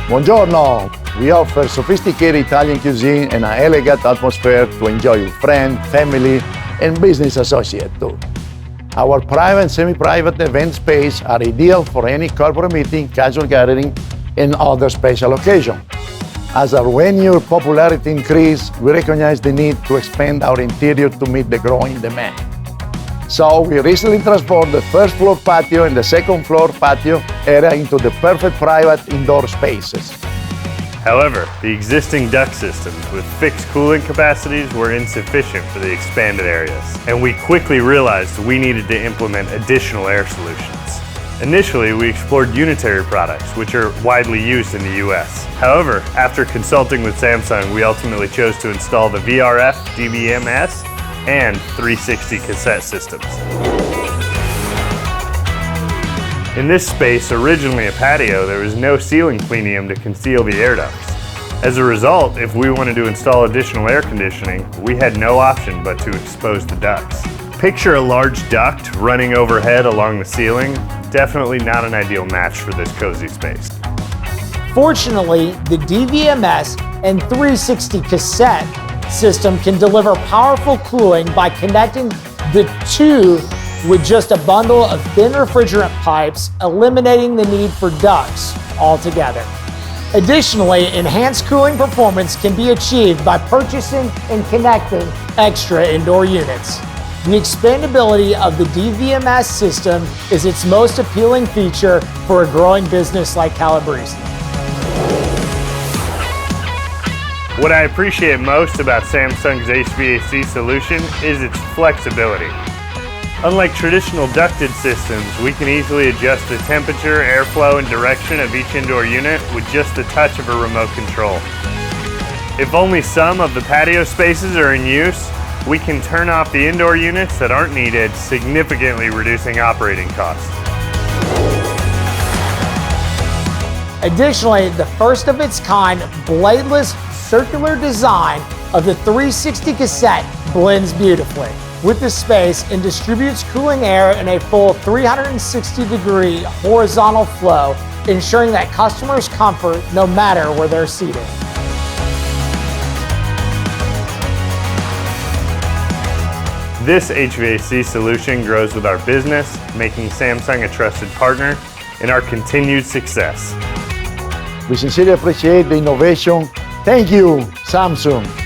Buongiorno! We offer sophisticated Italian cuisine and an elegant atmosphere to enjoy with friends, family, and business associates too. Our private and semi-private event space are ideal for any corporate meeting, casual gathering, and other special occasions. As our venue popularity increases, we recognize the need to expand our interior to meet the growing demand. So we recently transformed the first floor patio and the second floor patio area into the perfect private indoor spaces. However, the existing duct systems with fixed cooling capacities were insufficient for the expanded areas, and we quickly realized we needed to implement additional air solutions. Initially, we explored unitary products, which are widely used in the US. However, after consulting with Samsung, we ultimately chose to install the VRF DVMS and 360 cassette systems. In this space, originally a patio, there was no ceiling plenium to conceal the air ducts. As a result, if we wanted to install additional air conditioning, we had no option but to expose the ducts. Picture a large duct running overhead along the ceiling. Definitely not an ideal match for this cozy space. Fortunately, the DVMS and 360 cassette system can deliver powerful cooling by connecting the two with just a bundle of thin refrigerant pipes, eliminating the need for ducts altogether. Additionally, enhanced cooling performance can be achieved by purchasing and connecting extra indoor units. The expandability of the DVMS system is its most appealing feature for a growing business like Calabrese. What I appreciate most about Samsung's HVAC solution is its flexibility. Unlike traditional ducted systems, we can easily adjust the temperature, airflow, and direction of each indoor unit with just the touch of a remote control. If only some of the patio spaces are in use, we can turn off the indoor units that aren't needed, significantly reducing operating costs. Additionally, the first of its kind bladeless circular design of the 360 cassette blends beautifully with the space and distributes cooling air in a full 360-degree horizontal flow, ensuring that customers' comfort no matter where they're seated. This HVAC solution grows with our business, making Samsung a trusted partner in our continued success. We sincerely appreciate the innovation. Thank you, Samsung.